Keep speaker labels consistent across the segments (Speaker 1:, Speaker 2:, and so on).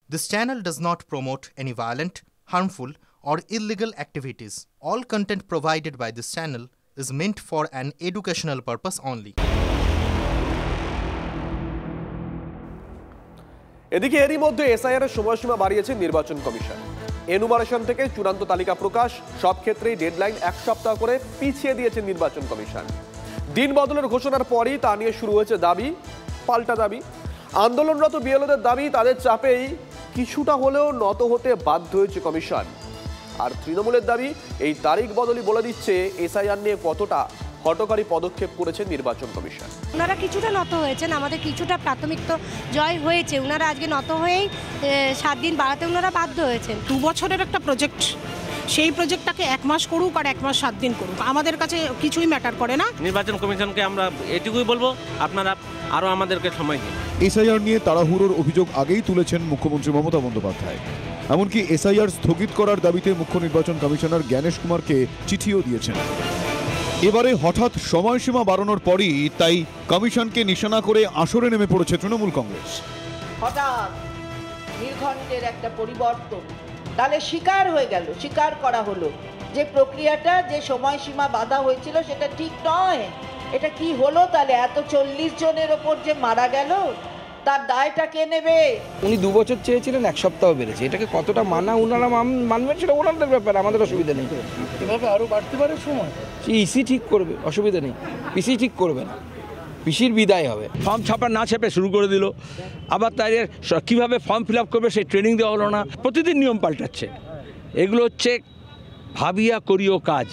Speaker 1: This channel does not promote any violent, harmful, or illegal activities. All content provided by this channel is meant for an educational purpose only.
Speaker 2: এদিকে এরই মধ্যে SIR এর সময়সীমা বাড়িয়েছে নির্বাচন commission. Enumeration থেকে চূড়ান্ত তালিকা প্রকাশ সব ক্ষেত্রেই ডেডলাইন এক সপ্তাহ করে পিছিয়ে দিয়েছে নির্বাচন কমিশন। দিন বদলের ঘোষণার পরই তা নিয়ে শুরু হয়েছে দাবি পাল্টা দাবি। আন্দোলনরত বিএলওদের দাবি তাদের চাপেই কিছুটা হলেও নত হতে বাধ্য হয়েছে কমিশন। আর তৃণমূলের দাবি এই তারিখ বদলই বলে দিচ্ছে এসআইআর নিয়ে কতটা হটকারী পদক্ষেপ করেছে নির্বাচন কমিশন।
Speaker 3: ওনারা কিছুটা নত হয়েছেন, আমাদের কিছুটা প্রাথমিক তো জয় হয়েছে, ওনারা আজকে নত হয়েই 7 দিন বাড়াতে ওনারা বাধ্য হয়েছেন।
Speaker 4: 2 বছরের একটা প্রজেক্ট, সেই প্রজেক্টটাকে 1 মাস করুক আর 1 মাস 7 দিন করুক, আমাদের কাছে কিছুই ম্যাটার করে না।
Speaker 5: নির্বাচন কমিশনকে আমরা এটুকুই বলবো, আপনারা আরও আমাদেরকে সময় দিন।
Speaker 6: এসআইআর নিয়ে তাড়াহুড়োর অভিযোগ আগেই তুলেছেন মুখ্যমন্ত্রী মমতা বন্দ্যোপাধ্যায়। এমনকি এসআইআর স্থগিত করার দাবিতে মুখ্য নির্বাচন কমিশনার জ্ঞানেশ কুমারকে চিঠিও দিয়েছেন। এবারে হঠাৎ সময়সীমা বাড়ানোর পরই তাই কমিশনকে নিশানা করে আসরে নেমে পড়েছে তৃণমূল কংগ্রেস।
Speaker 7: হঠাৎ নির্ঘণ্টের একটা পরিবর্তন, তাহলে স্বীকার করা হলো যে প্রক্রিয়াটা, যে সময়সীমা বাধা হয়েছিল সেটা ঠিক নয়। এটা কি হলো তাহলে? এত 40 জনের ওপর যে মারা গেল, তার দায়টা কে নেবে?
Speaker 8: উনি 2 বছর চেয়েছিলেন, 1 সপ্তাহ বেড়েছে। এটাকে কতটা ওনারা মানবেন সেটা ওনাদের ব্যাপার, আমাদের অসুবিধা নেই। এভাবে আরও বাড়তে পারে সময়, ইসি ঠিক করবে, অসুবিধা নেই। পিসি ঠিক করবে না, পিসির বিদায় হবে।
Speaker 9: ফর্ম ছাপা না ছাপে শুরু করে দিল, আবার তাই কীভাবে ফর্ম ফিল আপ করবে সেই ট্রেনিং দেওয়া হলো না। প্রতিদিন নিয়ম পাল্টাচ্ছে। এগুলো হচ্ছে ভাবিয়া করিও কাজ,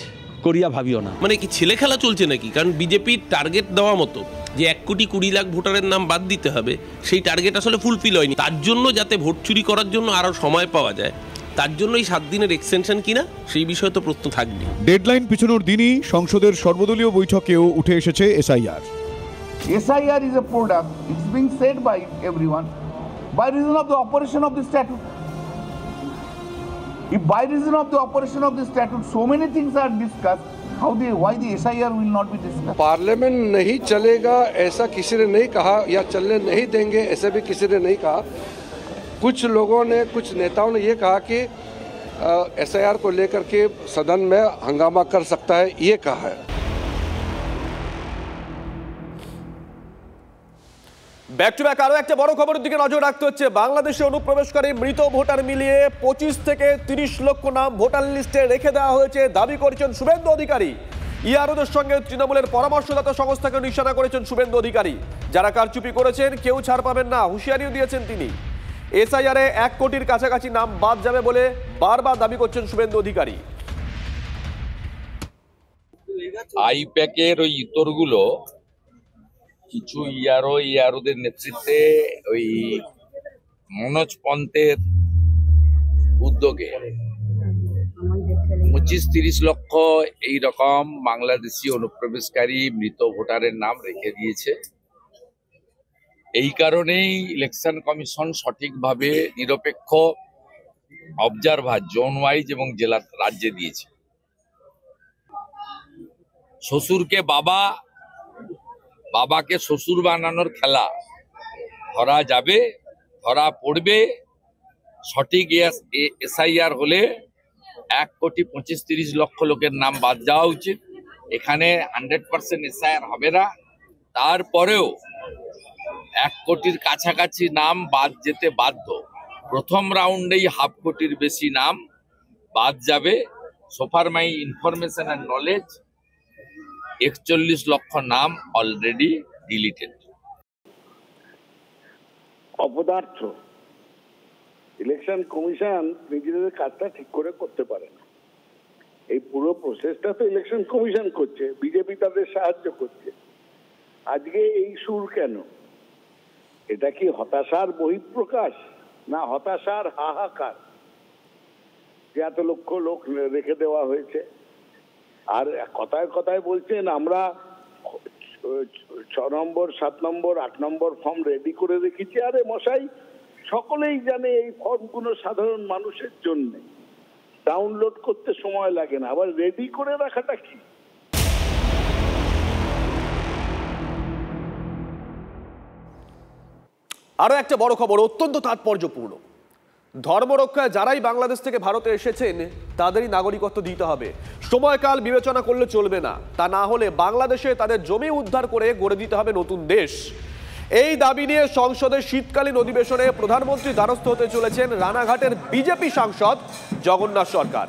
Speaker 9: করিয়া ভাবিও না।
Speaker 10: মানে কি ছেলে খেলা চলছে নাকি? কারণ বিজেপির টার্গেট দেওয়া মতো যে 1,20,00,000 ভোটারের নাম বাদ দিতে হবে, সেই টার্গেট আসলে ফুলফিল হয়নি। তার জন্য যাতে ভোট চুরি করার জন্য আরও সময় পাওয়া যায়, তার জন্য এই 7 দিনের এক্সটেনশন কিনা সেই বিষয়ে তো প্রশ্ন থাকবে।
Speaker 6: ডেডলাইন পিছনোর দিনই সংসদের সর্বদলীয় বৈঠকেও উঠে এসেছে SIR.
Speaker 11: SIR is a product, it's being said by everyone, by reason of the operation of the statute. If by reason of the operation of the statute so many things are discussed, why the SIR will not be discussed?
Speaker 8: Parliament नहीं चलेगा ऐसा किसी ने नहीं कहा, या चलने नहीं देंगे ऐसा भी किसी ने नहीं कहा। कुछ लोगों ने, कुछ नेताओं ने ये कहा कि SIR को लेकर के सदन में हंगामा कर सकता है, ये कहा है।
Speaker 2: ব্যাক টু ব্যাক আরো একটা বড় খবরের দিকে নজর রাখতে হচ্ছে। বাংলাদেশে অনুপ্রবেশকারী মৃত ভোটার মিলিয়ে 25 থেকে 30 লক্ষ নাম ভোটার লিস্টে রেখে দেওয়া হয়েছে দাবি করেছেন শুভেন্দু অধিকারী। ইয়ারোদের সঙ্গে তৃণমূলের পরামর্শদাতা সংস্থাকে নিশানা করেছেন শুভেন্দু অধিকারী। যারা কারচুপি করেছেন কেউ ছাড় পাবেন না, হুঁশিয়ারিও দিয়েছেন তিনি। এসআইআরে 1 কোটির কাছাকাছি নাম বাদ যাবে বলে বারবার দাবি করছেন শুভেন্দু অধিকারী।
Speaker 12: আইপ্যাকের ওই উত্তরগুলো কিছু ইয়ারোদের নেতৃত্বে ওই মনোজ পন্থের উদ্যোগে 25-30 লক্ষ এইরকম বাংলাদেশি অনুপ্রবেশকারী মৃত ভোটারের নাম রেখে দিয়েছে। এই কারণেই ইলেকশন কমিশন সঠিকভাবে নিরপেক্ষ অবজারভার জোন ওয়াইজ এবং জেলা রাজ্যে দিয়েছে। শ্বশুরকে বাবা, বাবাকে শ্বশুর বানানোর খেলা ধরা যাবে, ধরা পড়বে। সঠিক এসআইআর হলে 1,25,30 লক্ষ লোকের নাম বাদ যাওয়া উচিত। এখানে 100% এসআইআর হবে না, তারপরেও 1 কোটির কাছাকাছি নাম বাদ যেতে বাধ্য। প্রথম রাউন্ডেই 1/2 কোটির বেশি নাম বাদ যাবে। সোফার মাই ইনফরমেশন অ্যান্ড নলেজ 41 লক্ষ নাম অলরেডি ডিলিটেড।
Speaker 11: অপদার্থ ইলেকশন কমিশন নিজেদের কাজটা ঠিক করে করতে পারে না। এই পুরো প্রসেসটা তো ইলেকশন কমিশন করছে, বিজেপি তাদের সাহায্য করছে। আজকে এই সুর কেন? এটা কি হতাশার বহিঃপ্রকাশ, না হতাশার হাহাকার যে এত লক্ষ লোক রেখে দেওয়া হয়েছে? আর কথায় কথায় বলছেন আমরা 6 নম্বর, 7 নম্বর, 8 নম্বর ফর্ম রেডি করে রেখেছি। আরে মশাই, সকলেই জানে এই ফর্মগুলো সাধারণ মানুষের জন্য, ডাউনলোড করতে সময় লাগে না, আবার রেডি করে রাখাটা কি?
Speaker 2: আরো একটা বড় খবর, অত্যন্ত তাৎপর্যপূর্ণ। ধর্মরক্ষায় যারাই বাংলাদেশ থেকে ভারতে এসেছেন তাদেরই নাগরিকত্ব দিতে হবে। সময়কাল বিবেচনা করলে চলবে না, তা না হলে বাংলাদেশে তাদের জমি উদ্ধার করে গড়ে দিতে হবে নতুন দেশ। এই দাবি নিয়ে সংসদের শীতকালীন অধিবেশনে প্রধানমন্ত্রীর দ্বারস্থ হতে চলেছেন রানাঘাটের বিজেপি সাংসদ জগন্নাথ সরকার।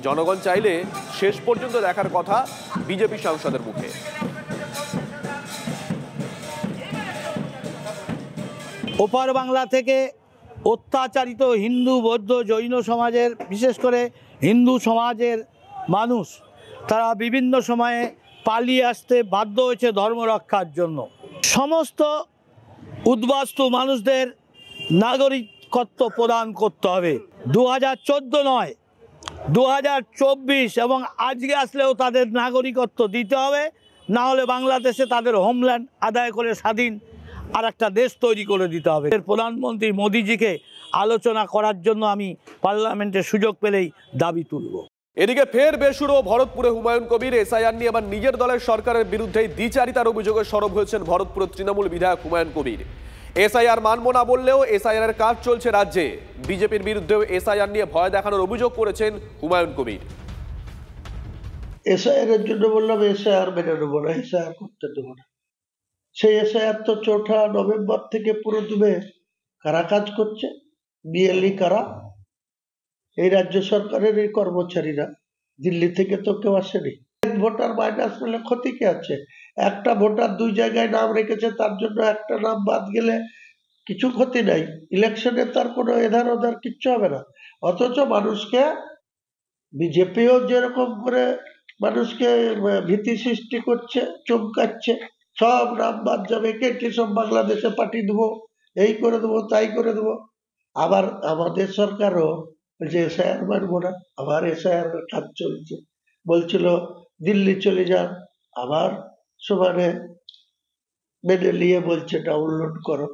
Speaker 2: জনগণ চাইলে শেষ পর্যন্ত দেখার কথা বিজেপি সাংসদের মুখে।
Speaker 13: ওপার বাংলা থেকে অত্যাচারিত হিন্দু, বৌদ্ধ, জৈন সমাজের, বিশেষ করে হিন্দু সমাজের মানুষ, তারা বিভিন্ন সময়ে পালিয়ে আসতে বাধ্য হয়েছে ধর্ম রক্ষার জন্য। সমস্ত উদ্বাস্তু মানুষদের নাগরিকত্ব প্রদান করতে হবে। 2014 নয়, 2024 এবং আজকে আসলেও তাদের নাগরিকত্ব দিতে হবে, না হলে বাংলাদেশে তাদের হোমল্যান্ড আদায় করে স্বাধীন আর একটা দেশ তৈরি করে দিতে হবে। প্রধানমন্ত্রী মোদিজিকে আলোচনা করার জন্য আমি পার্লামেন্টে সুযোগ পেলেই দাবি তুলব।
Speaker 2: এদিকে ফের বেসুরো ভরতপুরে হুমায়ুন কবির। এসআইআর নিয়ে আবার নিজের দলের সরকারের বিরুদ্ধে দ্বিচারিতার অভিযোগে সরব হয়েছেন ভরতপুরের তৃণমূল বিধায়ক হুমায়ুন কবির। এসআইআর মানব না বললেও এসআইআর এর কাজ চলছে রাজ্যে। বিজেপির বিরুদ্ধেও এসআইআর নিয়ে ভয় দেখানোর অভিযোগ করেছেন হুমায়ুন কবির।
Speaker 14: এসআইআর এর জন্য বললাম এসআইআর মেনে নেবো না, এসআইআর করতে দেবো না। সেই এসআইআর তো 4 নভেম্বর থেকে পুরো দুবে কারা কাজ করছে, বিএলই কারা, এই রাজ্য সরকারের এই কর্মচারীরা, দিল্লি থেকে তো কেউ আসেনি। ভোটার মাইনাস পেলে ক্ষতি কি আছে? একটা ভোটার 2 জায়গায় নাম রেখেছে, তার জন্য একটা নাম বাদ গেলে কিছু ক্ষতি নাই। ইলেকশনে তার কোনো এধার ওধার কিচ্ছু হবে না। অথচ মানুষকে বিজেপিও যেরকম করে মানুষকে ভীতি সৃষ্টি করছে, চমকাচ্ছে, সব নাম বাদ যাবে, কেটে সব বাংলাদেশে পাঠিয়ে দেবো, এই করে দেবো, তাই করে দেবো। আবার আমাদের সরকারও যে এসআইআর মানবো না, আবার এসআইআর কাজ চলছে। বলছিল দিল্লি চলে যান, আবার সমানে মেনে নিয়ে বলছে ডাউনলোড করো।